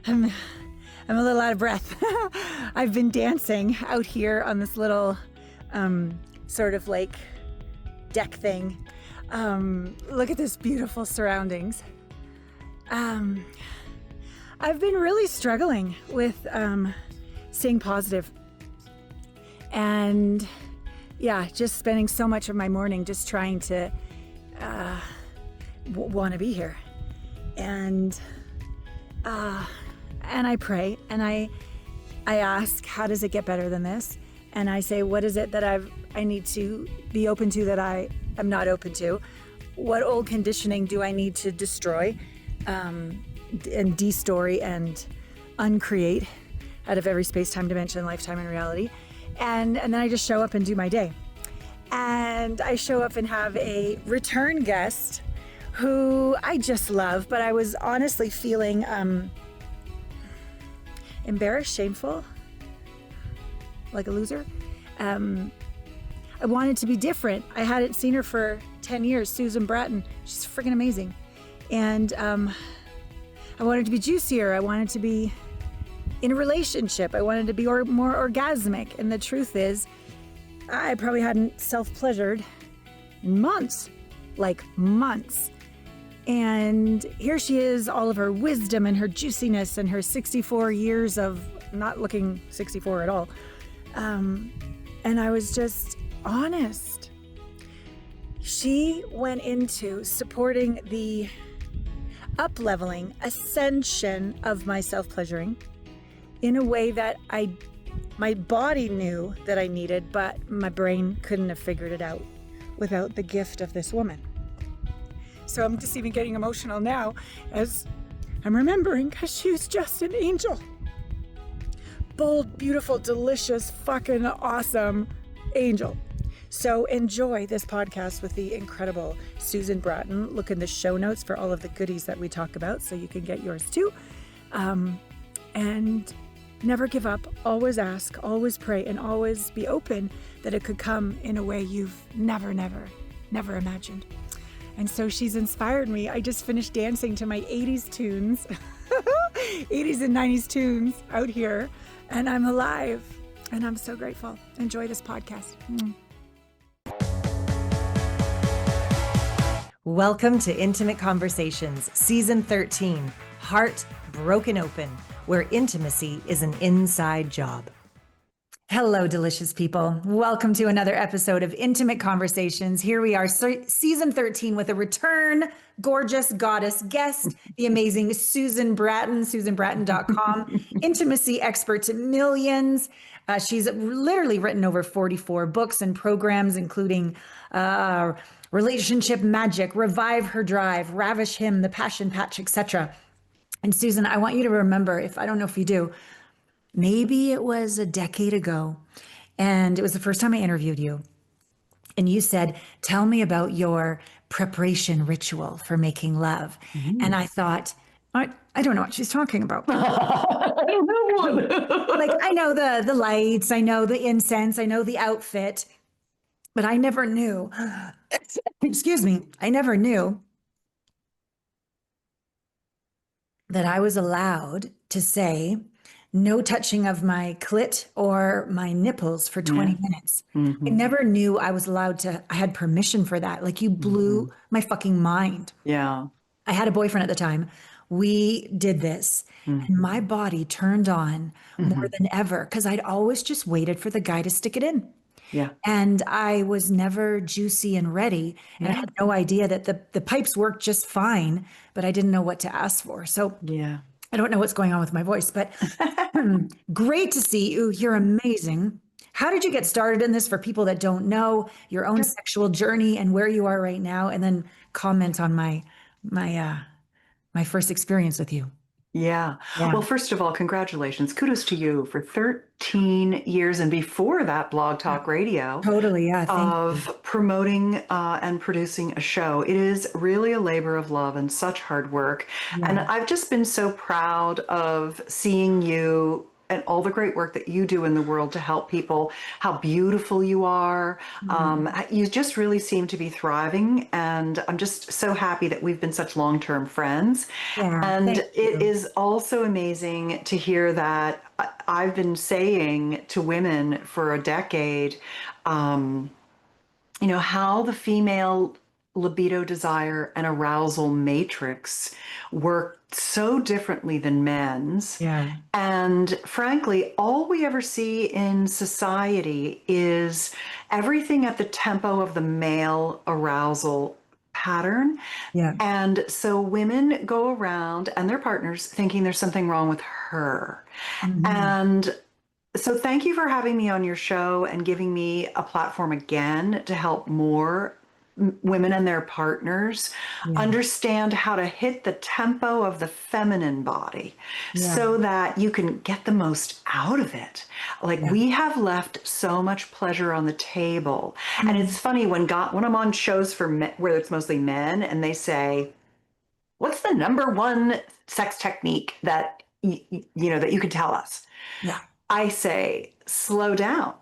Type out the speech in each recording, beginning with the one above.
I'm I'm a little out of breath. I've been dancing out here on this little sort of like deck thing. Look at this beautiful surroundings. I've been really struggling with staying positive. And yeah, just spending so much of my morning just trying to want to be here. And I pray and I ask, how does it get better than this? And I say, what is it that I need to be open to that I am not open to? What old conditioning do I need to destroy and de-story and uncreate out of every space, time, dimension, lifetime, and reality? And then I just show up and do my day. And I show up and have a return guest who I just love, but I was honestly feeling embarrassed, shameful, like a loser. I wanted to be different. I hadn't seen her for 10 years, Susan Bratton. She's freaking amazing. And I wanted to be juicier. I wanted to be in a relationship. I wanted to be more orgasmic. And the truth is, I probably hadn't self-pleasured in months, like months. And here she is, all of her wisdom and her juiciness and her 64 years of not looking 64 at all. And I was just honest. She went into supporting the up-leveling, ascension of my self-pleasuring in a way that my body knew that I needed, but my brain couldn't have figured it out without the gift of this woman. So I'm just even getting emotional now as I'm remembering, because she was just an angel. Bold, beautiful, delicious, fucking awesome angel. So enjoy this podcast with the incredible Susan Bratton. Look in the show notes for all of the goodies that we talk about so you can get yours too. And never give up, always ask, always pray, and always be open that it could come in a way you've never imagined. And so she's inspired me. I just finished dancing to my 80s tunes, 80s and 90s tunes out here, and I'm alive, and I'm so grateful. Enjoy this podcast. Welcome to Intimate Conversations, Season 13, Heart Broken Open, where intimacy is an inside job. Hello, delicious people. Welcome to another episode of Intimate Conversations. Here we are, Season 13, with a return gorgeous goddess guest, the amazing Susan Bratton, SusanBratton.com, intimacy expert to millions. She's literally written over 44 books and programs, including Relationship Magic, Revive Her Drive, Ravish Him, The Passion Patch, etc. And Susan, I want you to remember, I don't know if you do, maybe it was a decade ago, and it was the first time I interviewed you. And you said, tell me about your preparation ritual for making love. Mm-hmm. And I thought, I don't know what she's talking about. I don't know one. Like, I know the lights, I know the incense, I know the outfit, but I never knew, I never knew that I was allowed to say, no touching of my clit or my nipples for 20 minutes. Mm-hmm. I never knew I was allowed to, I had permission for that. Like, you blew my fucking mind. Yeah. I had a boyfriend at the time. We did this and my body turned on more than ever because I'd always just waited for the guy to stick it in. Yeah. And I was never juicy and ready. And I had no idea that the pipes worked just fine, but I didn't know what to ask for. So yeah. I don't know what's going on with my voice, but great to see you. You're amazing. How did you get started in this for people that don't know your own sexual journey and where you are right now? And then comment on my first experience with you. Yeah. Well, first of all, congratulations. Kudos to you for 13 years. And before that, Blog Talk Radio. Totally. Yeah. Of promoting and producing a show. It is really a labor of love and such hard work. Yeah. And I've just been so proud of seeing you and all the great work that you do in the world to help people, how beautiful you are. You just really seem to be thriving. And I'm just so happy that we've been such long-term friends. Yeah, And thank it you. is also amazing to hear that I've been saying to women for a decade, how the female libido, desire, and arousal matrix work so differently than men's. Yeah. And frankly, all we ever see in society is everything at the tempo of the male arousal pattern. Yeah. And so women go around and their partners thinking there's something wrong with her. Mhm. And so thank you for having me on your show and giving me a platform again to help more women and their partners Yeah. understand how to hit the tempo of the feminine body Yeah. so that you can get the most out of it. Like Yeah. we have left so much pleasure on the table. And Mm. it's funny when I'm on shows for men, where it's mostly men and they say, what's the number one sex technique that that you can tell us? Yeah. I say, slow down,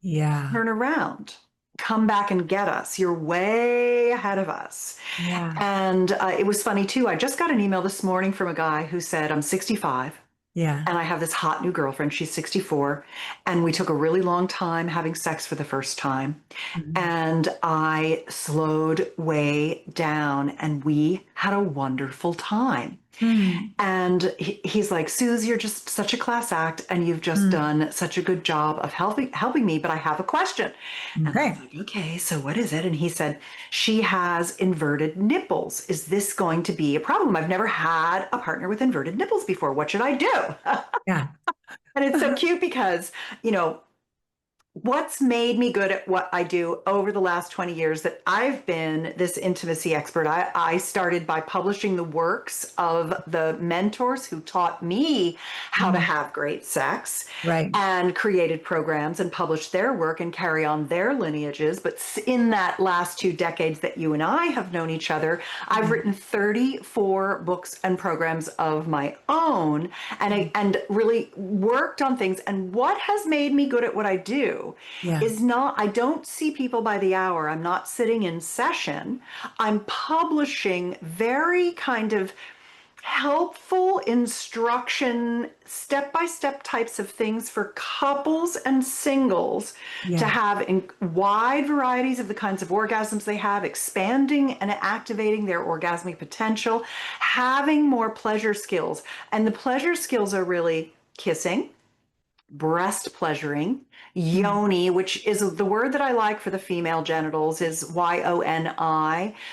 Yeah. turn around, come back and get us. You're way ahead of us. Yeah. And it was funny too. I just got an email this morning from a guy who said, I'm 65 Yeah. and I have this hot new girlfriend. She's 64. And we took a really long time having sex for the first time. Mhm. And I slowed way down and we had a wonderful time. Mm. And he's like, Suze, you're just such a class act and you've just Mm. done such a good job of helping me, but I have a question. And I Okay. was like, okay, so what is it? And he said, she has inverted nipples. Is this going to be a problem? I've never had a partner with inverted nipples before. What should I do? Yeah. And it's so cute because, what's made me good at what I do over the last 20 years that I've been this intimacy expert. I started by publishing the works of the mentors who taught me how to have great sex, Right. and created programs and published their work and carry on their lineages. But in that last 2 decades that you and I have known each other, I've written 34 books and programs of my own, and really worked on things. And what has made me good at what I do Yeah. is I don't see people by the hour. I'm not sitting in session. I'm publishing very kind of helpful instruction, step-by-step types of things for couples and singles Yeah. to have in wide varieties of the kinds of orgasms they have, expanding and activating their orgasmic potential, having more pleasure skills. And the pleasure skills are really kissing, breast pleasuring, Yoni, which is the word that I like for the female genitals, is Yoni,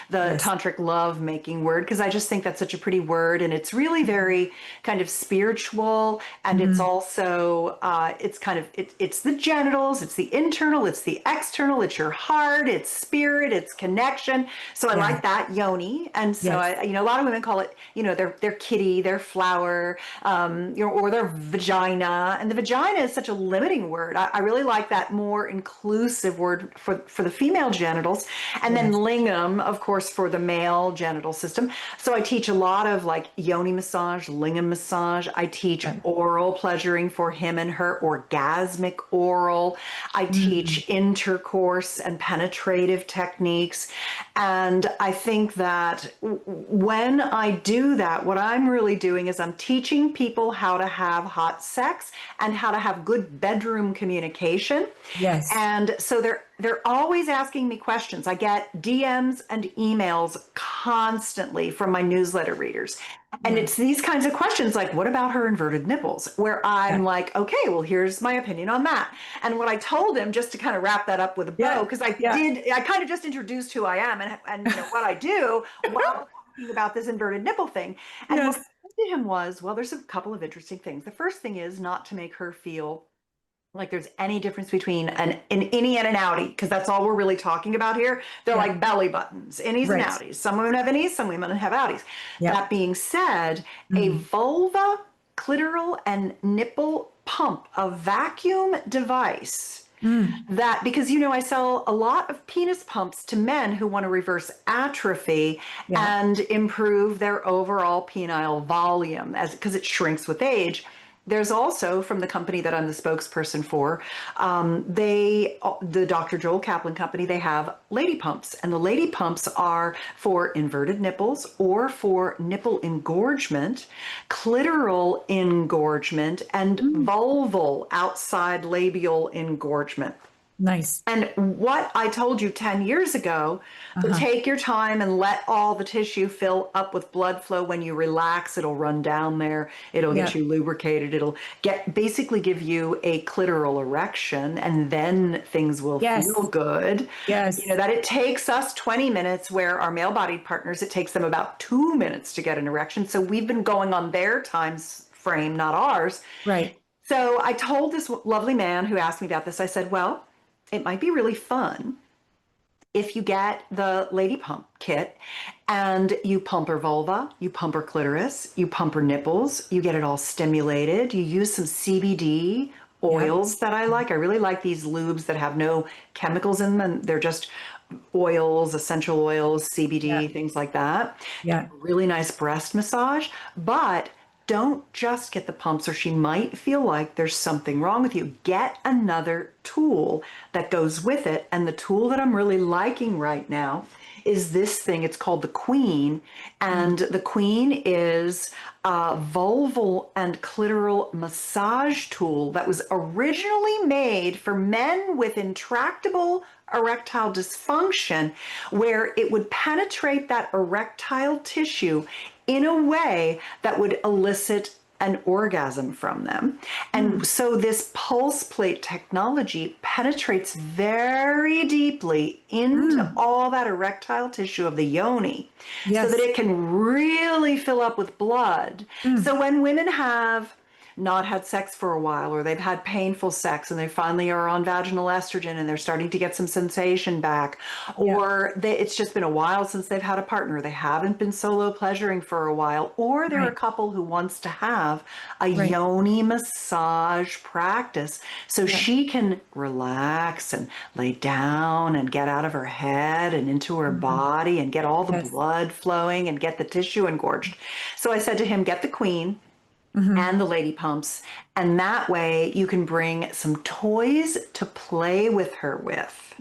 the Yes. tantric love making word, because I just think that's such a pretty word. And it's really very kind of spiritual. And it's also, it's the genitals, it's the internal, it's the external, it's your heart, it's spirit, it's connection. So I Yeah. like that, Yoni. And so, Yes. a lot of women call it, their kitty, their flower, or their vagina. And the vagina is such a limiting word. I really like that more inclusive word for the female genitals. And then Yes. lingam, of course, for the male genital system. So I teach a lot of like Yoni massage, lingam massage. I teach oral pleasuring for him and her, orgasmic oral. I teach intercourse and penetrative techniques. And I think that when I do that, what I'm really doing is I'm teaching people how to have hot sex and how to have good bedroom communication. Yes. And so they're always asking me questions. I get DMs and emails constantly from my newsletter readers. And it's these kinds of questions like, what about her inverted nipples? Where I'm like, okay, well, here's my opinion on that. And what I told him, just to kind of wrap that up with a bow, because I kind of just introduced who I am and what I do while talking about this inverted nipple thing. And Yes. what I said to him was, well, there's a couple of interesting things. The first thing is not to make her feel like there's any difference between an innie and an outie, because that's all we're really talking about here. They're like belly buttons, innies and outies. Some women have innies, some women have outies. That being said, a vulva, clitoral, and nipple pump, a vacuum device that, because I sell a lot of penis pumps to men who want to reverse atrophy and improve their overall penile volume, because it shrinks with age. there's also from the company that I'm the spokesperson for, the Dr. Joel Kaplan company, they have lady pumps, and the lady pumps are for inverted nipples or for nipple engorgement, clitoral engorgement, and vulval outside labial engorgement. Nice. And what I told you 10 years ago, to take your time and let all the tissue fill up with blood flow. When you relax, it'll run down there. It'll get you lubricated. It'll basically give you a clitoral erection, and then things will feel good. Yes. You know, that it takes us 20 minutes, where our male-bodied partners, it takes them about 2 minutes to get an erection. So we've been going on their time frame, not ours. Right. So I told this lovely man who asked me about this, I said, well, it might be really fun if you get the lady pump kit and you pump her vulva, you pump her clitoris, you pump her nipples, you get it all stimulated, you use some CBD oils that I like. I really like these lubes that have no chemicals in them. They're just oils, essential oils, CBD, things like that. Yeah. Really nice breast massage, but don't just get the pumps, or she might feel like there's something wrong with you. Get another tool that goes with it. And the tool that I'm really liking right now is this thing. It's called the Queen. And the Queen is a vulval and clitoral massage tool that was originally made for men with intractable erectile dysfunction, where it would penetrate that erectile tissue in a way that would elicit an orgasm from them. And so this pulse plate technology penetrates very deeply into all that erectile tissue of the yoni, so that it can really fill up with blood. So when women have not had sex for a while, or they've had painful sex and they finally are on vaginal estrogen and they're starting to get some sensation back, or it's just been a while since they've had a partner, they haven't been solo pleasuring for a while, or they're a couple who wants to have a yoni massage practice so she can relax and lay down and get out of her head and into her body and get all the blood flowing and get the tissue engorged. So I said to him, get the Queen and the lady pumps, and that way you can bring some toys to play with her with.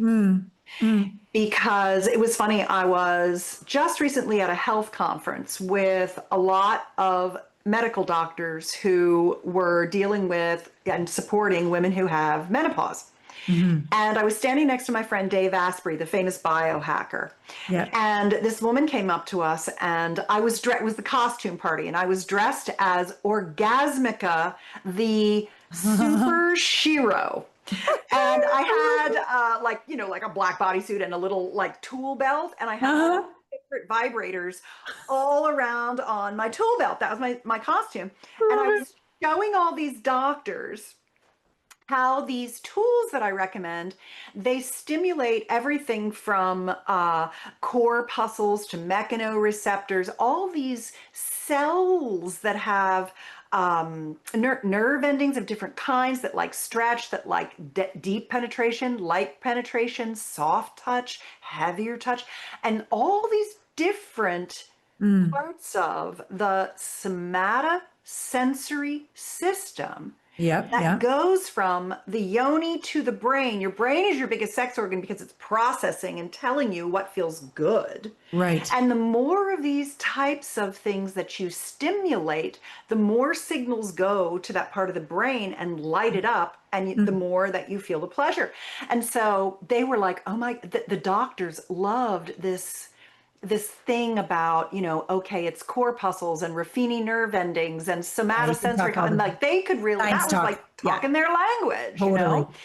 Because it was funny, I was just recently at a health conference with a lot of medical doctors who were dealing with and supporting women who have menopause. And I was standing next to my friend Dave Asprey, the famous biohacker. And this woman came up to us, and I was dressed, it was the costume party, and I was dressed as Orgasmica, the super shiro. And I had like a black bodysuit and a little like tool belt, and I had different vibrators all around on my tool belt. That was my costume. And I was showing all these doctors how these tools that I recommend, they stimulate everything from corpuscles to mechanoreceptors, all these cells that have nerve endings of different kinds that like stretch, that like deep penetration, light penetration, soft touch, heavier touch, and all these different parts of the somatosensory system that goes from the yoni to the brain. Your brain is your biggest sex organ because it's processing and telling you what feels good. Right. And the more of these types of things that you stimulate, the more signals go to that part of the brain and light it up, and the more that you feel the pleasure. And so they were like, oh my, the doctors loved this thing about, okay, it's corpuscles and Ruffini nerve endings and somatosensory, and like they could really, that was like talking their language,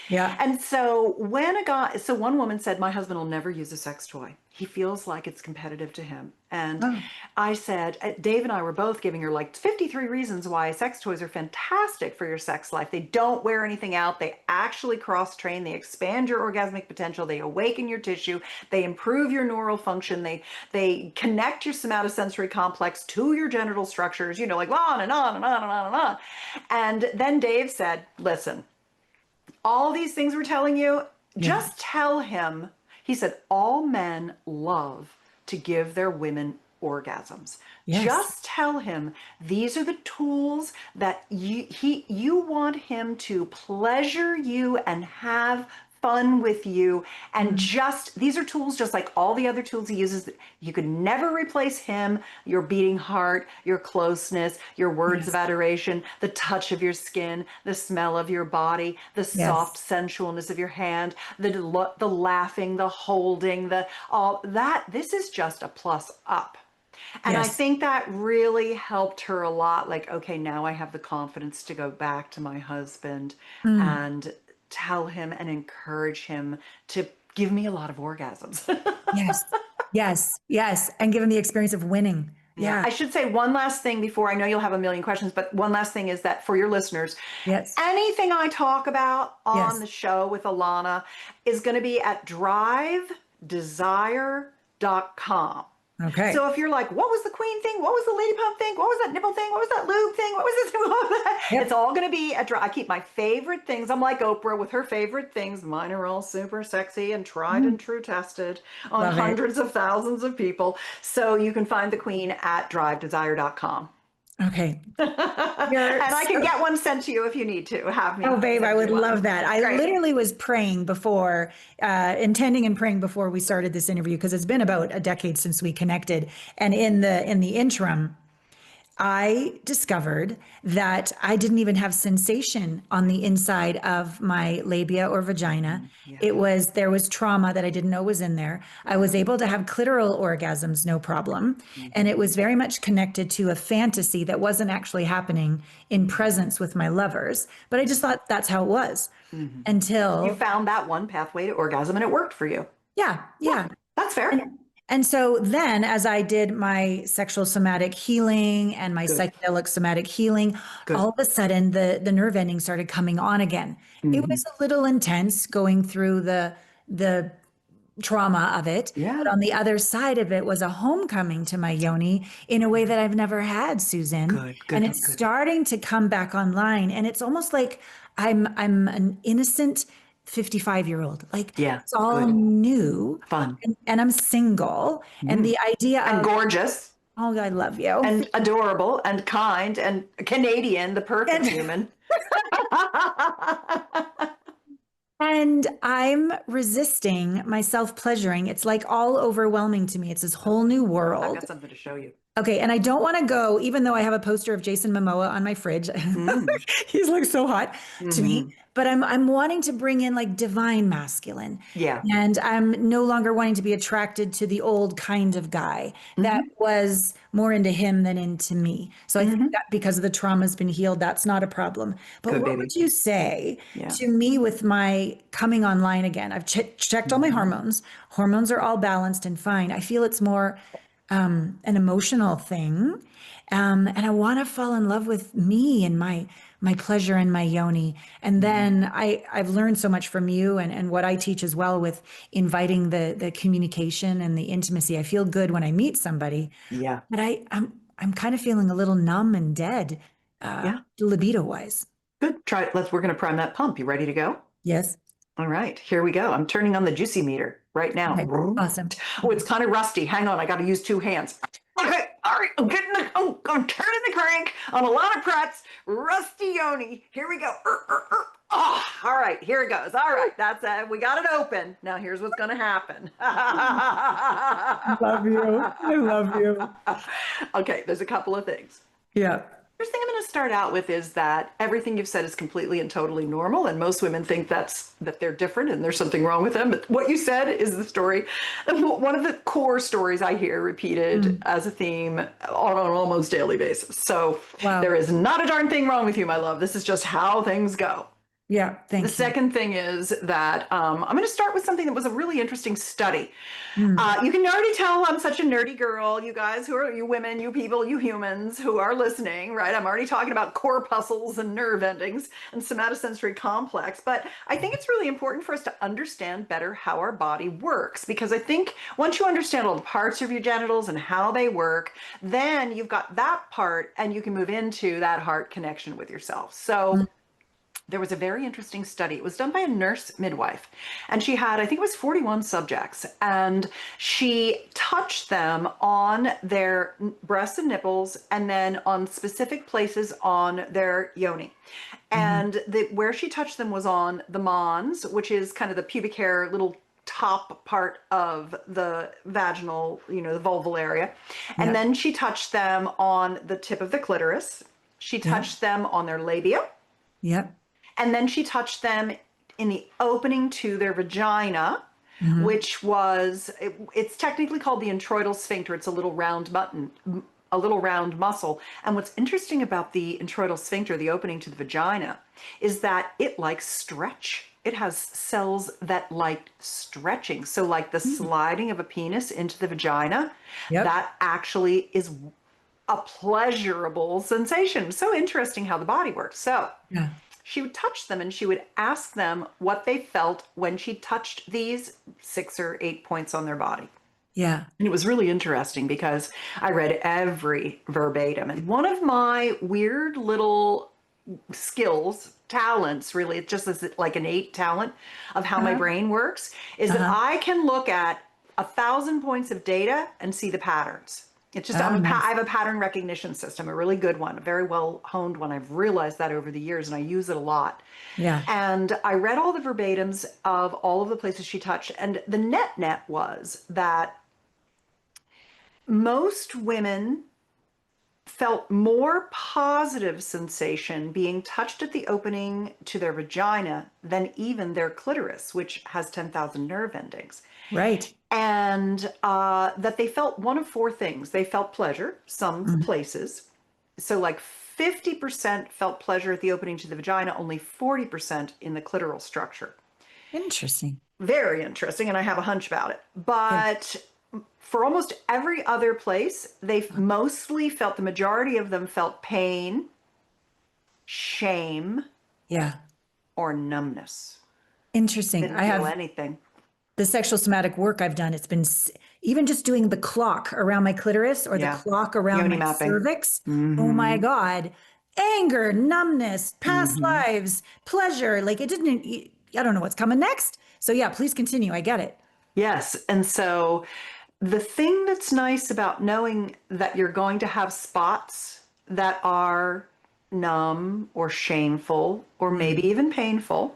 Yeah. And so one woman said, my husband will never use a sex toy. He feels like it's competitive to him. And I said, Dave and I were both giving her like 53 reasons why sex toys are fantastic for your sex life. They don't wear anything out. They actually cross-train. They expand your orgasmic potential. They awaken your tissue. They improve your neural function. They connect your somatosensory complex to your genital structures, like on and on and on and on and on. And then Dave said, listen, all these things we're telling you, just tell him. He said, all men love to give their women orgasms. Yes. Just tell him these are the tools that you want him to pleasure you and have fun with you. And just these are tools just like all the other tools he uses. You could never replace him, your beating heart, your closeness, your words of adoration, the touch of your skin, the smell of your body, the soft sensualness of your hand, the laughing, the holding, the all that. This is just a plus up. And I think that really helped her a lot. Like, okay, now I have the confidence to go back to my husband and tell him and encourage him to give me a lot of orgasms. Yes. Yes. Yes. And give him the experience of winning. Yeah. I should say one last thing before I know you'll have a million questions, but one last thing is that for your listeners, Yes. anything I talk about on Yes. the show with Alana is going to be at drivedesire.com. Okay. So if you're like, what was the queen thing? What was the lady pump thing? What was that nipple thing? What was that lube thing? What was this? What was that? It's all going to be I keep my favorite things. I'm like Oprah with her favorite things. Mine are all super sexy and tried and true tested on Love it. hundreds of thousands of people. So you can find the queen at drivedesire.com. Okay. And I can get one sent to you if you need to have me. Oh, babe, I would love that. I Great. literally was praying before, intending and praying before we started this interview, because it's been about a decade since we connected. And in the interim, I discovered that I didn't even have sensation on the inside of my labia or vagina. There was trauma that I didn't know was in there. I was able to have clitoral orgasms, no problem. And it was very much connected to a fantasy that wasn't actually happening in presence with my lovers. But I just thought that's how it was until You found that one pathway to orgasm and it worked for you. yeah. That's fair. And so then, as I did my sexual somatic healing and my psychedelic somatic healing, all of a sudden the nerve endings started coming on again. It was a little intense going through the trauma of it. But on the other side of it was a homecoming to my yoni in a way that I've never had, Susan. And it's starting to come back online. And it's almost like I'm an innocent 55-year-old. Like it's all new. Fun. And I'm single. And the idea And of gorgeous. oh, I love you. And adorable and kind and Canadian, the perfect human. And I'm resisting my self-pleasuring. It's like all overwhelming to me. It's this whole new I've world. got something to show you. Okay, and I don't want to go, even though I have a poster of Jason Momoa on my fridge. He's like so hot to me. But I'm wanting to bring in like divine masculine. Yeah. And I'm no longer wanting to be attracted to the old kind of guy that was more into him than into me. So I think that because of the trauma has been healed, that's not a problem. But what would you say to me with my coming online again? I've checked all my hormones. Hormones are all balanced and fine. I feel it's more an emotional thing. And I want to fall in love with me and my pleasure and my yoni. And then I've learned so much from you and what I teach as well with inviting the communication and the intimacy. I feel good when I meet somebody. Yeah. But I'm kind of feeling a little numb and dead, libido wise. Good. Try it. We're going to prime that pump. You ready to go? Yes. All right, here we go. I'm turning on the juicy meter right now. Okay, awesome. Oh, it's kind of rusty. Hang on, I got to use two hands. Okay, all right, I'm turning the crank on a lot of Pratt's rusty yoni. Here we go. Oh, all right, here it goes. All right, that's it. We got it open. Now here's what's going to happen. I love you. I love you. Okay, there's a couple of things. Yeah. First thing I'm going to start out with is that everything you've said is completely and totally normal, and most women think that they're different and there's something wrong with them. But what you said is the story, one of the core stories I hear repeated as a theme on an almost daily basis. So there is not a darn thing wrong with you, my love. This is just how things go. Yeah, thank you. The second thing is that I'm going to start with something that was a really interesting study. You can already tell I'm such a nerdy girl, you guys who are, you women, you people, you humans who are listening, right? I'm already talking about corpuscles and nerve endings and somatosensory complex. But I think it's really important for us to understand better how our body works, because I think once you understand all the parts of your genitals and how they work, then you've got that part and you can move into that heart connection with yourself. So there was a very interesting study. It was done by a nurse midwife, and she had, I think it was 41 subjects, and she touched them on their breasts and nipples, and then on specific places on their yoni. And where she touched them was on the mons, which is kind of the pubic hair, little top part of the vaginal, the vulval area. And then she touched them on the tip of the clitoris. She touched them on their labia. Yep. And then she touched them in the opening to their vagina, which was, it's technically called the introital sphincter. It's a little round muscle. And what's interesting about the introital sphincter, the opening to the vagina, is that it likes stretch. It has cells that like stretching. So like the sliding of a penis into the vagina, that actually is a pleasurable sensation. So interesting how the body works. So she would touch them and she would ask them what they felt when she touched these 6 or 8 points on their body. Yeah. And it was really interesting because I read every verbatim. And one of my weird little skills, talents, really, it's just as like an innate talent of how my brain works, is that I can look at 1,000 points of data and see the patterns. It's just, I have a pattern recognition system, a really good one, a very well honed one. I've realized that over the years and I use it a lot. Yeah. And I read all the verbatims of all of the places she touched. And the net was that most women felt more positive sensation being touched at the opening to their vagina than even their clitoris, which has 10,000 nerve endings. Right. And that they felt one of 4 things. They felt pleasure, some places. So like 50% felt pleasure at the opening to the vagina, only 40% in the clitoral structure. Interesting. Very interesting. And I have a hunch about it. But for almost every other place, they mostly felt, the majority of them felt pain, shame, or numbness. Interesting. Didn't feel anything. The sexual somatic work I've done, it's been even just doing the clock around my clitoris or the clock around Yoni my mapping. cervix. Oh my God. Anger, numbness, past lives, pleasure. Like I don't know what's coming next. So yeah, please continue. I get it. Yes. And so the thing that's nice about knowing that you're going to have spots that are numb or shameful or maybe even painful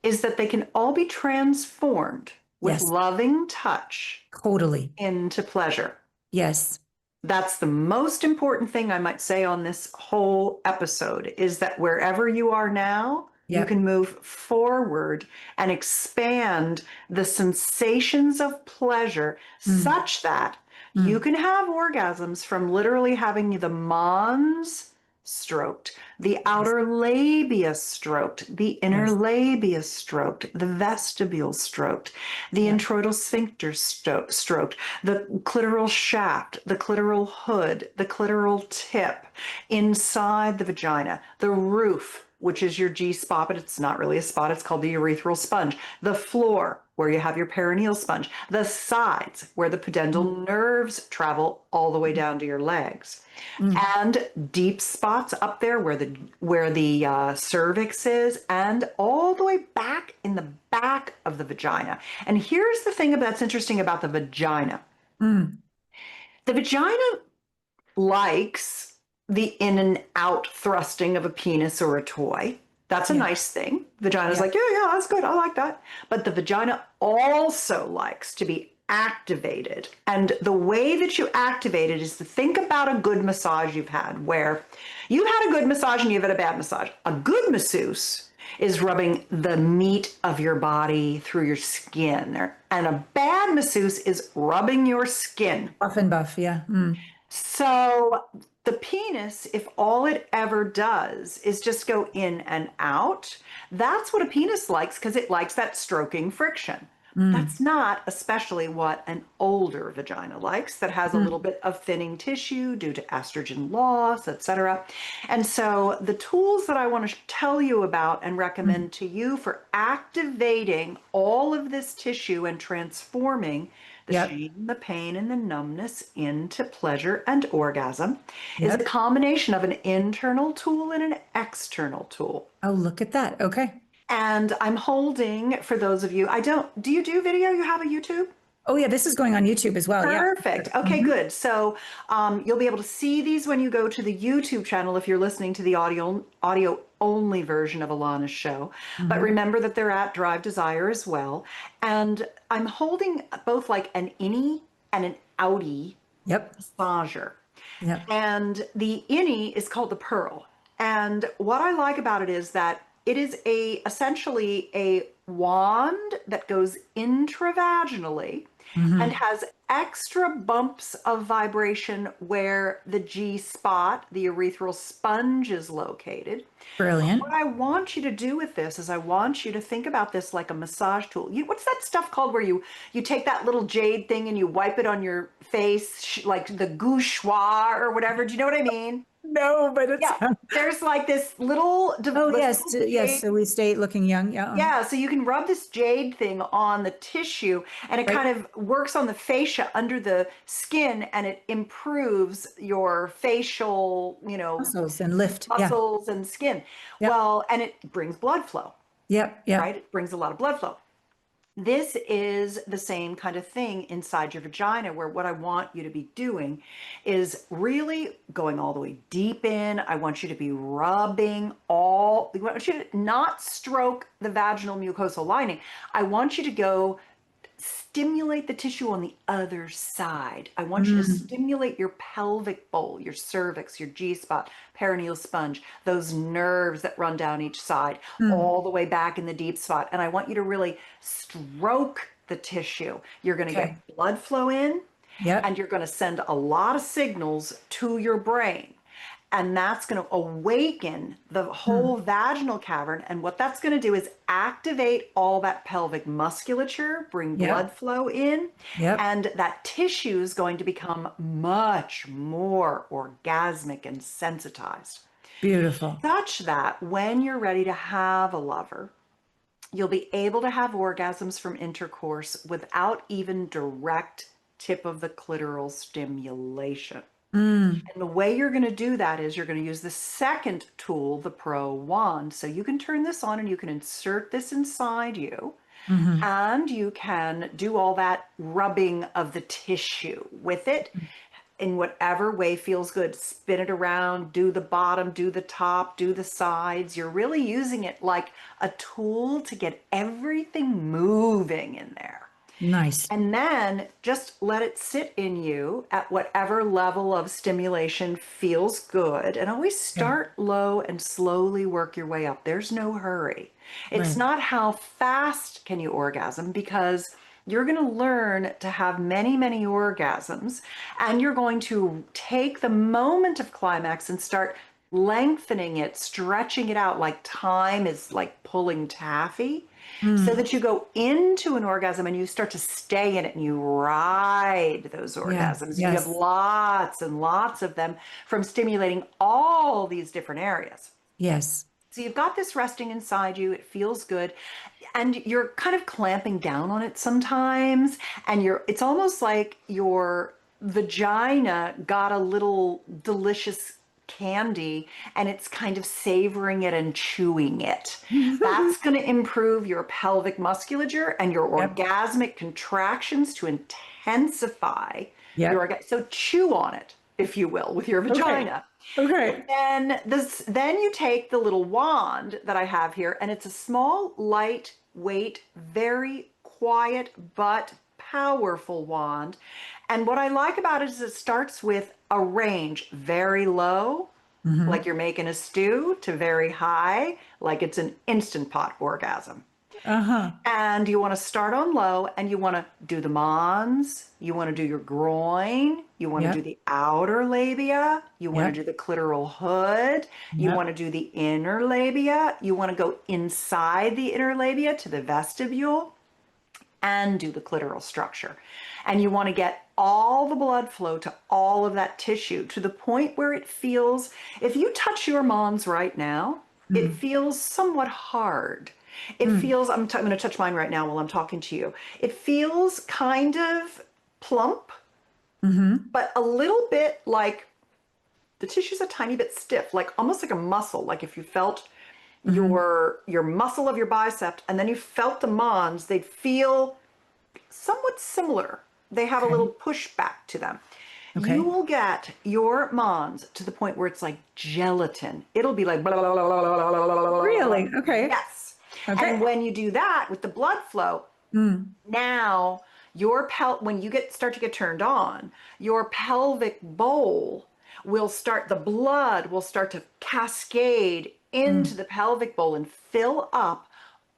is that they can all be transformed with loving touch Totally into pleasure. Yes. That's the most important thing I might say on this whole episode, is that wherever you are now, you can move forward and expand the sensations of pleasure such that you can have orgasms from literally having the mons stroked, the outer labia stroked, the inner labia stroked, the vestibule stroked, the introital sphincter stroked, the clitoral shaft, the clitoral hood, the clitoral tip, inside the vagina, the roof, which is your G spot, but it's not really a spot. It's called the urethral sponge. The floor, where you have your perineal sponge. The sides, where the pudendal nerves travel all the way down to your legs. And deep spots up there where the cervix is, and all the way back in the back of the vagina. And here's the thing that's interesting about the vagina. The vagina likes the in and out thrusting of a penis or a toy. That's a nice thing. Vagina's like, yeah, that's good. I like that. But the vagina also likes to be activated. And the way that you activate it is to think about a good massage you've had, where you've had a good massage and you've had a bad massage. A good masseuse is rubbing the meat of your body through your skin. And a bad masseuse is rubbing your skin. Buff and buff, So the penis, if all it ever does is just go in and out, that's what a penis likes, because it likes that stroking friction. That's not especially what an older vagina likes, that has a little bit of thinning tissue due to estrogen loss, etc. And so the tools that I want to tell you about and recommend to you for activating all of this tissue and transforming the Yep. shame, the pain, and the numbness into pleasure and orgasm is a Yep. combination of an internal tool and an external tool. Oh, look at that. Okay. And I'm holding, for those of you, do you do video? You have a YouTube? Oh, yeah. This is going on YouTube as well. Yeah. Perfect. Okay, good. So you'll be able to see these when you go to the YouTube channel if you're listening to the audio only version of Alana's show. But remember that they're at Drive Desire as well. And I'm holding both like an innie and an outie Yep. massager. Yep. And the innie is called the Pearl. And what I like about it is that it is essentially a wand that goes intravaginally and has extra bumps of vibration where the G spot, the urethral sponge, is located. Brilliant. What I want you to do with this is I want you to think about this like a massage tool. What's that stuff called where you take that little jade thing and you wipe it on your face, like the gouchoir or whatever? Do you know what I mean? No, but it's Yeah, there's like this little yes, yes. So we stay looking young. Yeah. yeah, so you can rub this jade thing on the tissue and it kind of works on the fascia under the skin and it improves your facial, Muscles and lift. muscles and skin. Yep. Well, and it brings blood flow, Yeah. Yep. Yep. right? It brings a lot of blood flow. This is the same kind of thing inside your vagina, where what I want you to be doing is really going all the way deep in. I want you to be rubbing I want you to not stroke the vaginal mucosal lining. I want you to go stimulate the tissue on the other side. I want you to stimulate your pelvic bowl, your cervix, your G-spot, perineal sponge, those nerves that run down each side, all the way back in the deep spot. And I want you to really stroke the tissue. You're going to get blood flow in, and you're going to send a lot of signals to your brain. And that's going to awaken the whole vaginal cavern. And what that's going to do is activate all that pelvic musculature, bring blood flow in, and that tissue is going to become much more orgasmic and sensitized. Beautiful. Such that when you're ready to have a lover, you'll be able to have orgasms from intercourse without even direct tip of the clitoral stimulation. And the way you're going to do that is you're going to use the second tool, the Pro Wand. So you can turn this on and you can insert this inside you. And you can do all that rubbing of the tissue with it in whatever way feels good. Spin it around, do the bottom, do the top, do the sides. You're really using it like a tool to get everything moving in there. Nice. And then just let it sit in you at whatever level of stimulation feels good. And always start low and slowly work your way up. There's no hurry. It's not how fast can you orgasm, because you're going to learn to have many, many orgasms. And you're going to take the moment of climax and start lengthening it, stretching it out like time is like pulling taffy. So that you go into an orgasm and you start to stay in it and you ride those orgasms. You have lots and lots of them from stimulating all these different areas. Yes. So you've got this resting inside you. It feels good. And you're kind of clamping down on it sometimes. And it's almost like your vagina got a little delicious candy and it's kind of savoring it and chewing it. That's going to improve your pelvic musculature and your orgasmic contractions to intensify your orgasm. So chew on it, if you will, with your vagina. Okay. And then you take the little wand that I have here, and it's a small, lightweight, very quiet but powerful wand. And what I like about it is it starts with a range, very low, like you're making a stew, to very high, like it's an instant pot orgasm. And you want to start on low, and you want to do the mons, you want to do your groin, you want to do the outer labia, you want to do the clitoral hood, you want to do the inner labia, you want to go inside the inner labia to the vestibule. and do the clitoral structure. And you want to get all the blood flow to all of that tissue to the point where it feels, if you touch your mons right now, it feels somewhat hard. It feels, I'm going to touch mine right now while I'm talking to you. It feels kind of plump, but a little bit like the tissue's a tiny bit stiff, like almost like a muscle. Like if you felt your muscle of your bicep and then you felt the mons, they'd feel somewhat similar. They have a little pushback to them. You will get your mons to the point where it's like gelatin. It'll be like blah, blah, blah, blah, blah, blah, blah, blah. Really? Okay. Yes. Okay. And when you do that with the blood flow, now your when you start to get turned on, your pelvic bowl will start, the blood will start to cascade into the pelvic bowl and fill up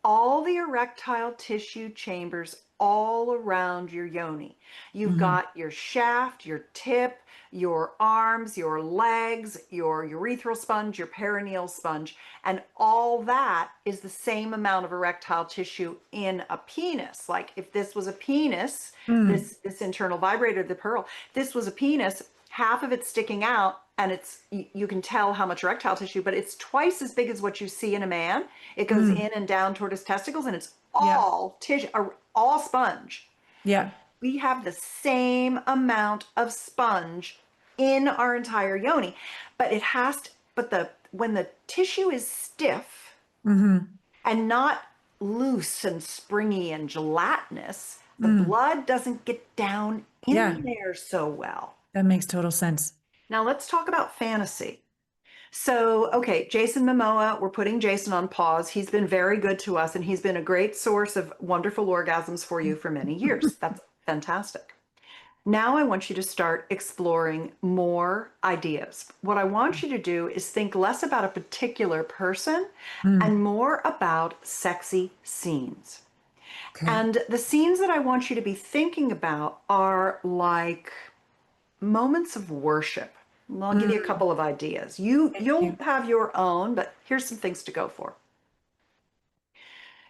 all the erectile tissue chambers all around your yoni. You've got your shaft, your tip, your arms, your legs, your urethral sponge, your perineal sponge, and all that is the same amount of erectile tissue in a penis. Like if this was a penis, this internal vibrator, the pearl, this was a penis, half of it's sticking out, and it's, you can tell how much erectile tissue, but it's twice as big as what you see in a man. It goes in and down toward his testicles, and it's all tissue, all sponge. Yeah. We have the same amount of sponge in our entire yoni, but it has to, when the tissue is stiff and not loose and springy and gelatinous, the blood doesn't get down in there so well. That makes total sense. Now let's talk about fantasy. So, okay, Jason Momoa, we're putting Jason on pause. He's been very good to us, and he's been a great source of wonderful orgasms for you for many years. That's fantastic. Now I want you to start exploring more ideas. What I want you to do is think less about a particular person and more about sexy scenes. Okay. And the scenes that I want you to be thinking about are like moments of worship. I'll give you a couple of ideas. You'll have your own, but here's some things to go for.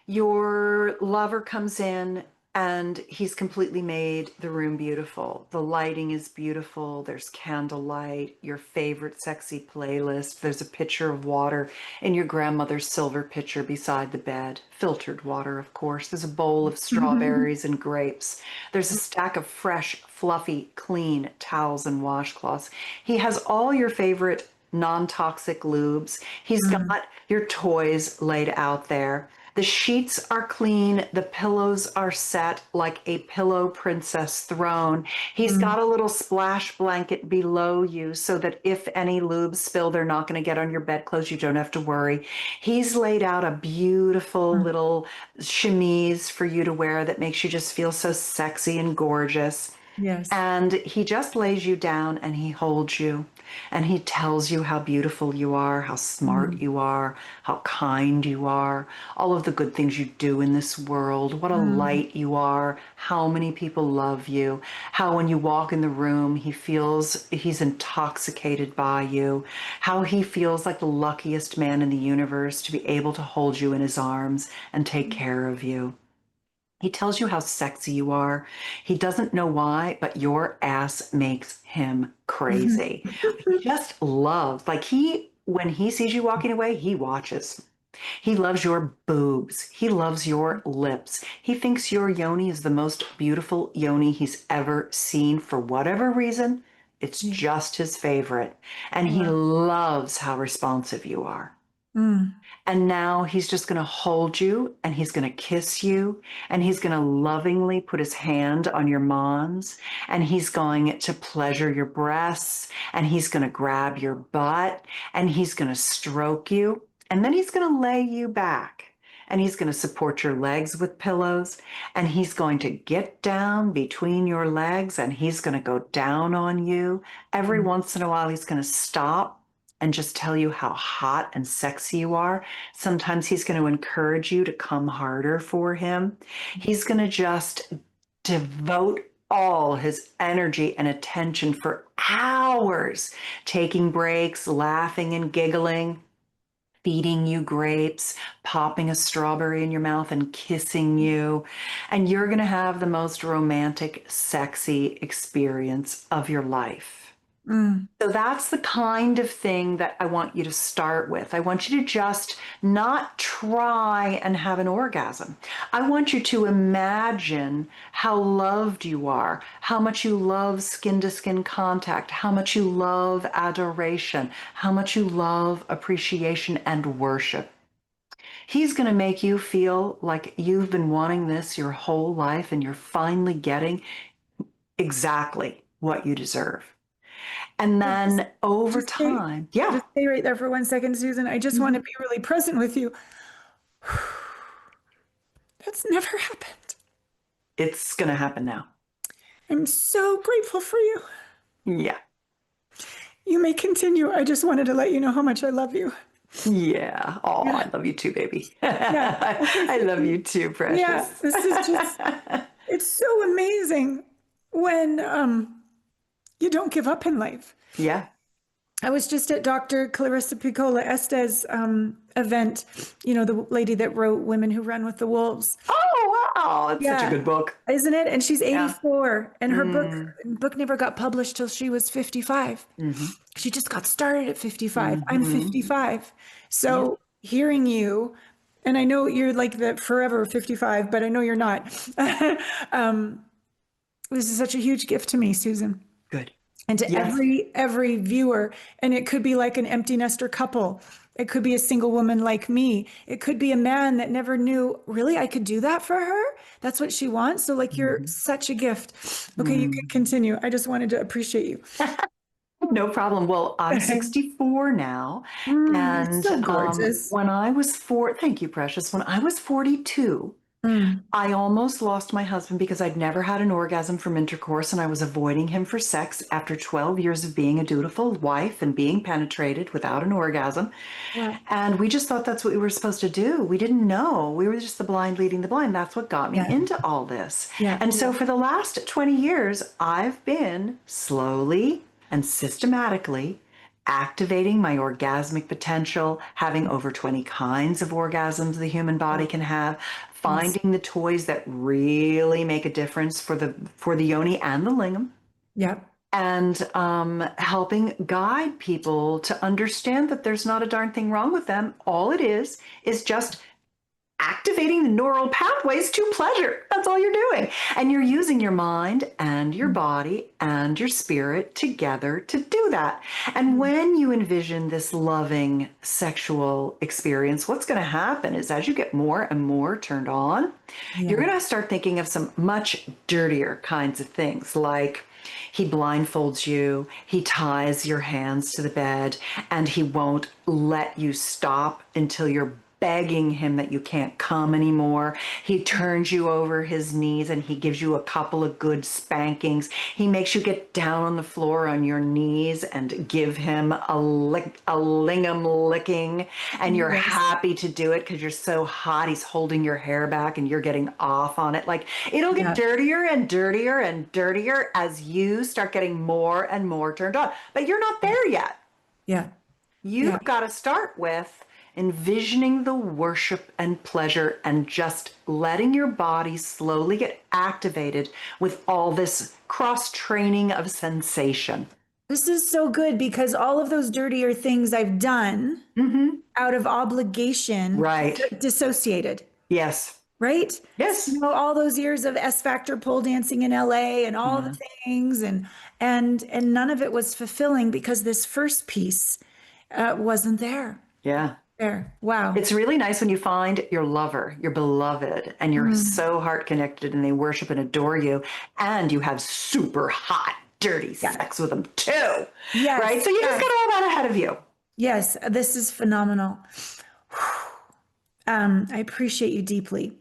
Your lover comes in and he's completely made the room beautiful. The lighting is beautiful. There's candlelight, your favorite sexy playlist. There's a pitcher of water in your grandmother's silver pitcher beside the bed. Filtered water, of course. There's a bowl of strawberries and grapes. There's a stack of fresh, fluffy, clean towels and washcloths. He has all your favorite non-toxic lubes. He's got your toys laid out there. The sheets are clean. The pillows are set like a pillow princess throne. He's got a little splash blanket below you so that if any lubes spill, they're not going to get on your bedclothes. You don't have to worry. He's laid out a beautiful little chemise for you to wear that makes you just feel so sexy and gorgeous. Yes. And he just lays you down and he holds you and he tells you how beautiful you are, how smart you are, how kind you are, all of the good things you do in this world, what a light you are, how many people love you, how when you walk in the room, he feels he's intoxicated by you, how he feels like the luckiest man in the universe to be able to hold you in his arms and take care of you. He tells you how sexy you are. He doesn't know why, but your ass makes him crazy. He just loves, when he sees you walking away, he watches. He loves your boobs. He loves your lips. He thinks your yoni is the most beautiful yoni he's ever seen for whatever reason. It's just his favorite. And he loves how responsive you are. And now he's just going to hold you and he's going to kiss you and he's going to lovingly put his hand on your mons and he's going to pleasure your breasts and he's going to grab your butt and he's going to stroke you and then he's going to lay you back and he's going to support your legs with pillows and he's going to get down between your legs and he's going to go down on you. Every once in a while, he's going to stop and just tell you how hot and sexy you are. Sometimes he's going to encourage you to come harder for him. He's going to just devote all his energy and attention for hours, taking breaks, laughing and giggling. feeding you grapes, popping a strawberry in your mouth and kissing you. And you're going to have the most romantic, sexy experience of your life. So that's the kind of thing that I want you to start with. I want you to just not try and have an orgasm. I want you to imagine how loved you are, how much you love skin to skin contact, how much you love adoration, how much you love appreciation and worship. He's going to make you feel like you've been wanting this your whole life and you're finally getting exactly what you deserve. And then over time, Just stay right there for 1 second, Susan. I just want to be really present with you. That's never happened. it's going to happen now. I'm so grateful for you. Yeah. You may continue. I just wanted to let you know how much I love you. Yeah. Oh, I love you too, baby. Yeah. I love you too, precious. Yeah, this is just, it's so amazing when you don't give up in life. Yeah. I was just at Dr. Clarissa Piccola Estes event, you know, the lady that wrote Women Who Run with the Wolves. Oh, wow. It's such a good book. Isn't it? And she's 84 and her book never got published till she was 55. She just got started at 55. I'm 55. So hearing you, and I know you're like the forever 55, but I know you're not. This is such a huge gift to me, Susan. Good. And to every viewer, and it could be like an empty nester couple. It could be a single woman like me. It could be a man that never knew, really, I could do that for her. That's what she wants. So like, you're such a gift. Okay, you can continue. I just wanted to appreciate you. No problem. Well, I'm 64 now. And so gorgeous. when I was thank you, precious. When I was 42, I almost lost my husband because I'd never had an orgasm from intercourse and I was avoiding him for sex after 12 years of being a dutiful wife and being penetrated without an orgasm. Yeah. And we just thought that's what we were supposed to do. We didn't know. We were just the blind leading the blind. That's what got me into all this. And so for the last 20 years, I've been slowly and systematically activating my orgasmic potential, having over 20 kinds of orgasms the human body can have, finding the toys that really make a difference for the yoni and the lingam. Yep. And helping guide people to understand that there's not a darn thing wrong with them. All it is just activating the neural pathways to pleasure. That's all you're doing. And you're using your mind and your body and your spirit together to do that. And when you envision this loving sexual experience, what's going to happen is as you get more and more turned on, you're going to start thinking of some much dirtier kinds of things, like he blindfolds you, he ties your hands to the bed, and he won't let you stop until you're begging him that you can't come anymore. He turns you over his knees and he gives you a couple of good spankings. He makes you get down on the floor on your knees and give him a lingam licking, and you're happy to do it because you're so hot. He's holding your hair back and you're getting off on it. Like, it'll get dirtier and dirtier and dirtier as you start getting more and more turned on. But you're not there yet. Yeah. You've got to start with envisioning the worship and pleasure and just letting your body slowly get activated with all this cross-training of sensation. This is so good because all of those dirtier things I've done out of obligation, dissociated. Yes. Right? Yes. You know, all those years of S Factor pole dancing in LA and all the things, and none of it was fulfilling because this first piece wasn't there. Yeah. There. Wow. It's really nice when you find your lover, your beloved, and you're so heart connected and they worship and adore you, and you have super hot, dirty sex with them too. Yes. Right? So you just got all that ahead of you. Yes. This is phenomenal. I appreciate you deeply.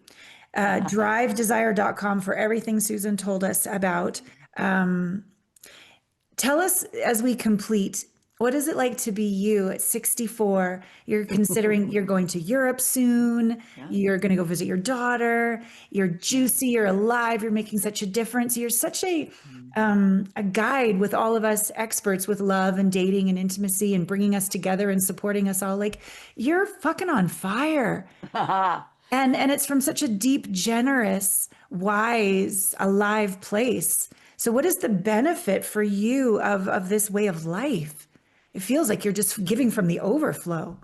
DriveDesire.com for everything Susan told us about. Tell us as we complete, What is it like to be you at 64? You're considering you're going to Europe soon. Yeah, You're going to go visit your daughter. You're yeah. juicy. You're alive. You're making such a difference. You're such Mhm. a guide with all of us experts with love and dating and intimacy and bringing us together and supporting us all. Like you're fucking on fire. And it's from such a deep, generous, wise, alive place. So what is the benefit for you of this way of life? It feels like you're just giving from the overflow.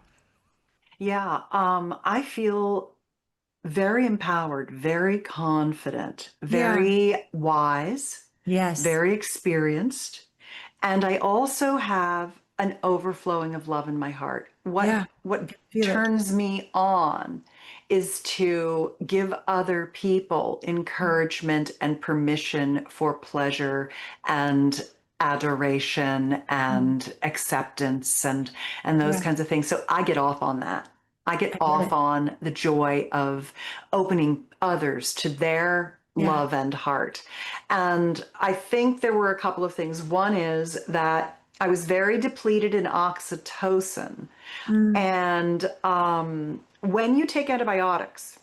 Yeah, I feel very empowered, very confident, Yeah. very wise, Yes. very experienced. And I also have an overflowing of love in my heart. Yeah. I What can feel it. turns me on is to give other people encouragement and permission for pleasure and adoration Mm. and acceptance and those Yeah. kinds of things. So I get off on that. I get I get off it. on the joy of opening others to their Yeah. love and heart. And I think there were a couple of things. One is that I was very depleted in oxytocin. Mm. And when you take antibiotics,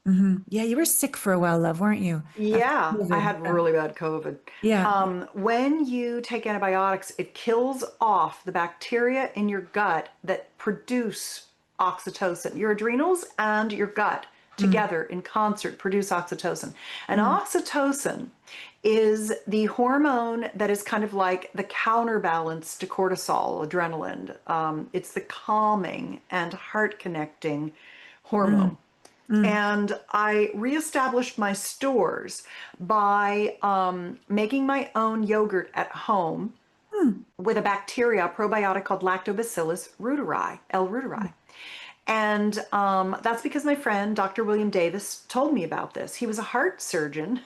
Yeah. You were sick for a while, love, weren't you? After yeah, I COVID. had Yeah. really bad COVID. Yeah. When you take antibiotics, it kills off the bacteria in your gut that produce oxytocin. Your adrenals and your gut Mm. together in concert produce oxytocin. And Mm. oxytocin is the hormone that is kind of like the counterbalance to cortisol, adrenaline. It's the calming and heart connecting Mm. hormone. Mm. And I reestablished my stores by making my own yogurt at home Mm. with a bacteria, a probiotic called Lactobacillus reuteri, L. reuteri. And that's because my friend, Dr. William Davis, told me about this. He was a heart surgeon.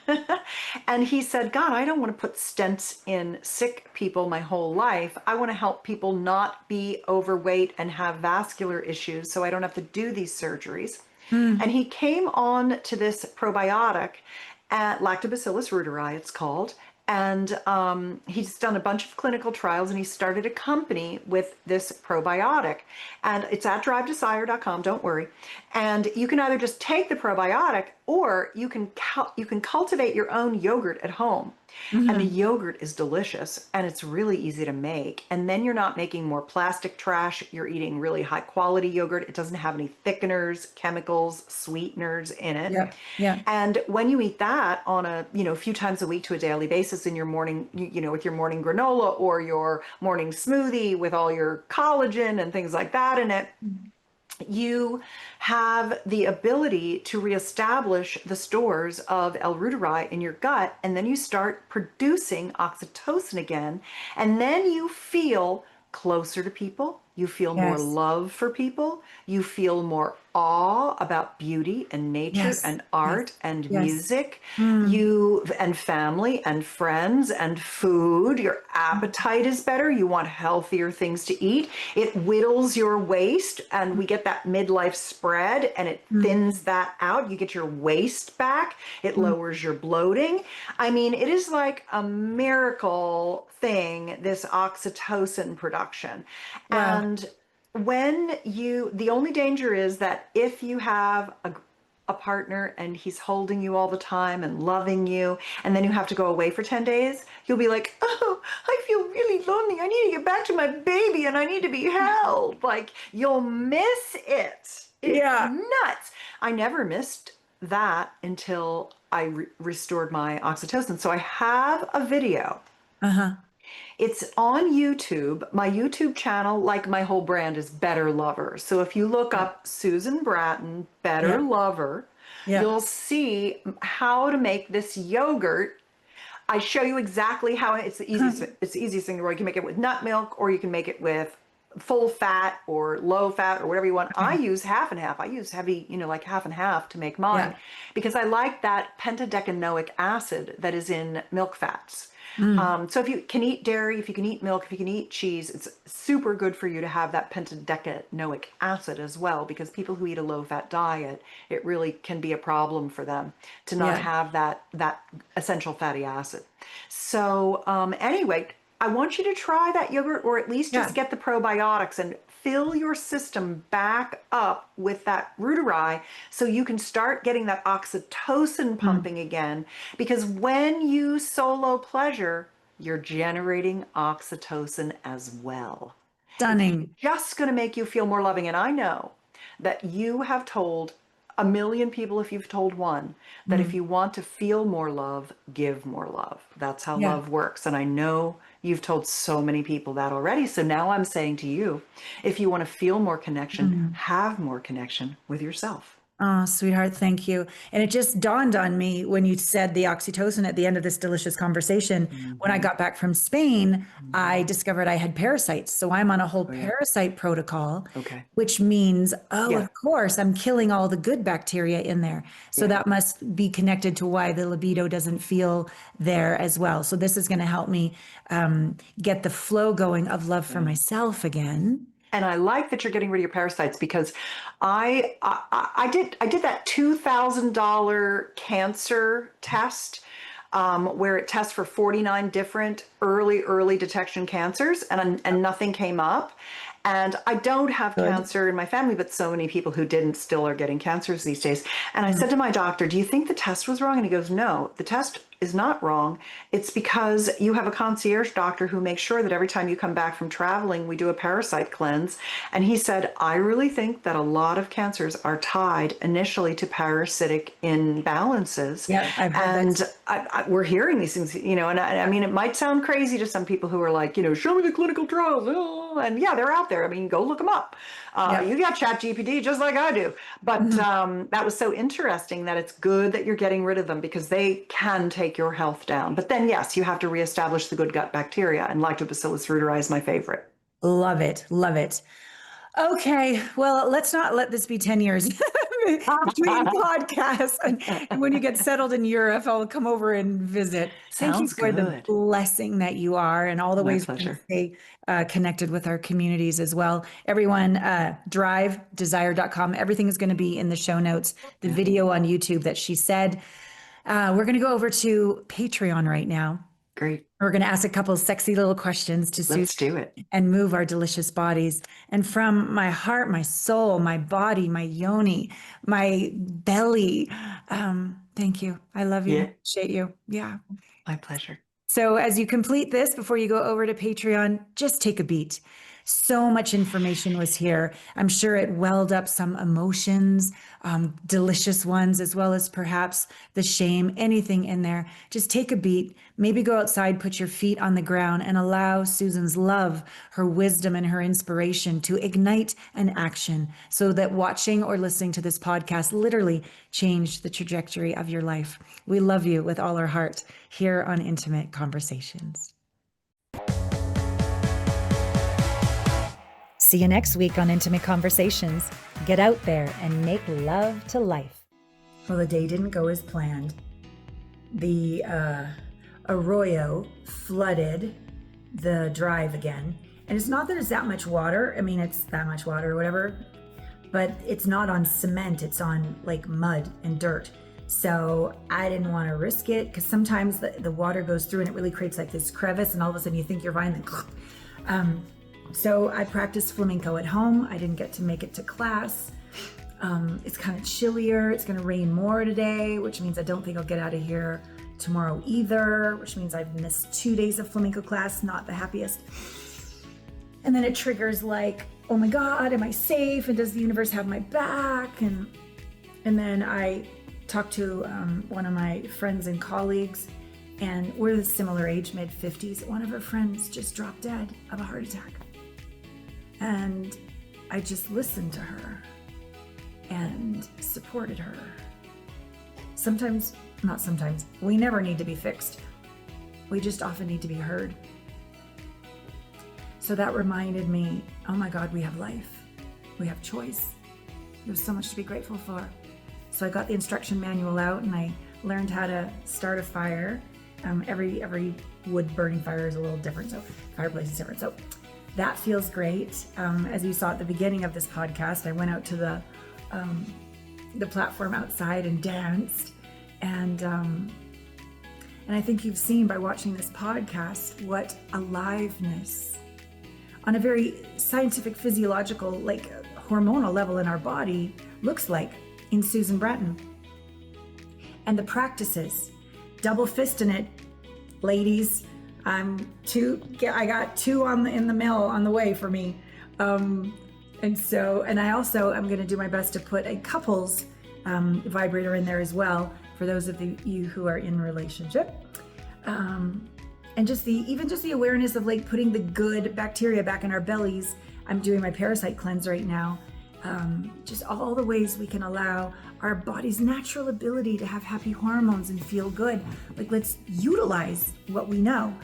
And he said, God, I don't want to put stents in sick people my whole life. I want to help people not be overweight and have vascular issues so I don't have to do these surgeries. Mm. And he came on to this probiotic at Lactobacillus reuteri, it's called. And he's done a bunch of clinical trials and he started a company with this probiotic. And it's at drivedesire.com, don't worry. And you can either just take the probiotic or you can cultivate your own yogurt at home. And the Mm. yogurt is delicious and it's really easy to make. And then you're not making more plastic trash. You're eating really high quality yogurt. It doesn't have any thickeners, chemicals, sweeteners in it. Yeah. Yeah. And when you eat that on a few times a week to a daily basis in your morning, with your morning granola or your morning smoothie with all your collagen and things like that in it, you have the ability to reestablish the stores of L-reuteri in your gut, and then you start producing oxytocin again, and then you feel closer to people, you feel more Yes. love for people, you feel more awe about beauty and nature Yes. and Yes. art and Yes. music, Mm. you and family and friends and food. Your appetite is better. You want healthier things to eat. It whittles your waist, and we get that midlife spread and it Mm. thins that out. You get your waist back. It Mm. lowers your bloating. I mean, it is like a miracle thing, this oxytocin production. Wow. And the only danger is that if you have a partner and he's holding you all the time and loving you, and then you have to go away for 10 days, you'll be like, oh, I feel really lonely. I need to get back to my baby and I need to be held. Like, you'll miss it. It's Yeah. nuts. I never missed that until I restored my oxytocin. So I have a video. Uh-huh. It's on YouTube. My YouTube channel, like my whole brand, is Better Lover. So if you look Yeah. up Susan Bratton, Better Yeah. Lover, Yeah. you'll see how to make this yogurt. I show you exactly how it's the easiest. It's the easiest thing in the world. You can make it with nut milk, or you can make it with full fat or low fat or whatever you want. I Okay. use half and half. I use heavy, like half and half to make mine Yeah. because I like that pentadecanoic acid that is in milk fats. Mm. So if you can eat dairy, if you can eat milk, if you can eat cheese, it's super good for you to have that pentadecanoic acid as well, because people who eat a low-fat diet, it really can be a problem for them to not Yeah. have that essential fatty acid. So anyway, I want you to try that yogurt, or at least just Yeah. get the probiotics and fill your system back up with that reuteri so you can start getting that oxytocin Mm. pumping again. Because when you solo pleasure, you're generating oxytocin as well. It's Stunning. just going to make you feel more loving. And I know that you have told a million people, if you've told one, that if Mm. you want to feel more love, give more love. That's how Yeah. love works. And I know you've told so many people that already. So now I'm saying to you, if you want to feel more connection, Mm. have more connection with yourself. Oh, sweetheart, thank you. And it just dawned on me when you said the oxytocin at the end of this delicious conversation. When I Mm-hmm. got back from Spain, I Mm-hmm. discovered I had parasites. So I'm on a whole Oh, yeah. parasite protocol, Okay. which means, oh, Yeah. of course, I'm killing all the good bacteria in there. So Yeah. that must be connected to why the libido doesn't feel there as well. So this is going to help me get the flow going of love for Yeah. myself again. And I like that you're getting rid of your parasites because I did that $2,000 cancer test where it tests for 49 different early detection cancers, and nothing came up. And I don't have Good. cancer in my family, but so many people who didn't still are getting cancers these days. And I Mm. said to my doctor, "Do you think the test was wrong?" And he goes, "No, the test is not wrong. It's because you have a concierge doctor who makes sure that every time you come back from traveling, we do a parasite cleanse." And he said, "I really think that a lot of cancers are tied initially to parasitic imbalances." Yeah, I've heard that. And we're hearing these things, and I mean, it might sound crazy to some people who are like, show me the clinical trials. Oh, and yeah, they're out there. I mean, go look them up. Yeah. You got Chat GPT just like I do. But Mhm. that was so interesting that it's good that you're getting rid of them because they can take your health down. But then, yes, you have to reestablish the good gut bacteria, and Lactobacillus reuteri is my favorite. Love it. Love it. Okay. Well, let's not let this be 10 years between podcasts. And when you get settled in Europe, I'll come over and visit. Thank you Sounds for the good. blessing that you are and all the My ways we're going to pleasure. stay connected with our communities as well. Everyone, drivedesire.com. Everything is going to be in the show notes. The Yeah, video on YouTube that she said. We're going to go over to Patreon right now. great. We're going to ask a couple of sexy little questions to Susan Let's do it. and move our delicious bodies. And from my heart, my soul, my body, my yoni, my belly, thank you. I love you. Yeah, Appreciate you. Yeah. my pleasure. So as you complete this, before you go over to Patreon, just take a beat. So much information was here. I'm sure it welled up some emotions, delicious ones, as well as perhaps the shame, anything in there. Just take a beat, maybe go outside, put your feet on the ground, and allow Susan's love, her wisdom, and her inspiration to ignite an action so that watching or listening to this podcast literally changed the trajectory of your life. We love you with all our heart here on Intimate Conversations. See you next week on Intimate Conversations. Get out there and make love to life. Well, the day didn't go as planned. The arroyo flooded the drive again. And it's not that it's that much water. I mean, it's that much water or whatever, but it's not on cement. It's on like mud and dirt. So I didn't want to risk it because sometimes the water goes through and it really creates like this crevice and all of a sudden you think you're fine. So I practiced flamenco at home. I didn't get to make it to class. It's kind of chillier. It's going to rain more today, which means I don't think I'll get out of here tomorrow either, which means I've missed 2 days of flamenco class, not the happiest. And then it triggers like, oh my God, am I safe? And does the universe have my back? And then I talked to one of my friends and colleagues, and we're the similar age, mid-50s. One of her friends just dropped dead of a heart attack. And I just listened to her and supported her. Not sometimes, we never need to be fixed. We just often need to be heard. So that reminded me, oh my God, we have life. We have choice. There's so much to be grateful for. So I got the instruction manual out and I learned how to start a fire. Every wood burning fire is a little different, so fireplace is different. So that feels great. As you saw at the beginning of this podcast, I went out to the platform outside and danced, and And I think you've seen by watching this podcast what aliveness on a very scientific, physiological, like hormonal level in our body looks like in Susan Bratton. And the practices, double fisting it, ladies. I got two in the mail on the way for me. And I also am going to do my best to put a couples vibrator in there as well for those of you who are in relationship. And just the awareness of like putting the good bacteria back in our bellies. I'm doing my parasite cleanse right now. Just all the ways we can allow our body's natural ability to have happy hormones and feel good. Like, let's utilize what we know.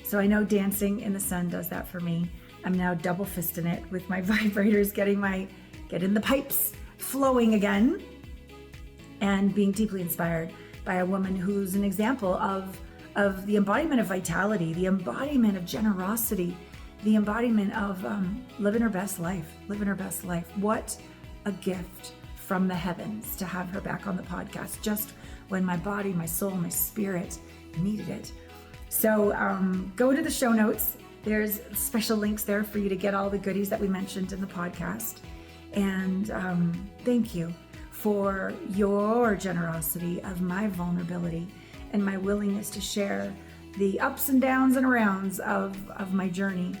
So I know dancing in the sun does that for me. I'm now double fisting it with my vibrators, getting the pipes flowing again, and being deeply inspired by a woman who's an example of the embodiment of vitality, the embodiment of generosity, the embodiment of living her best life. What a gift from the heavens to have her back on the podcast just when my body, my soul, my spirit needed it. So go to the show notes. There's special links there for you to get all the goodies that we mentioned in the podcast. And thank you for your generosity of my vulnerability and my willingness to share the ups and downs and rounds of my journey,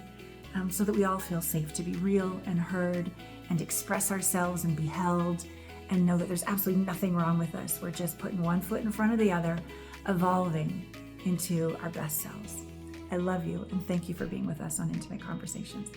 so that we all feel safe to be real and heard and express ourselves and be held and know that there's absolutely nothing wrong with us. We're just putting one foot in front of the other, evolving into our best selves. I love you and thank you for being with us on Intimate Conversations.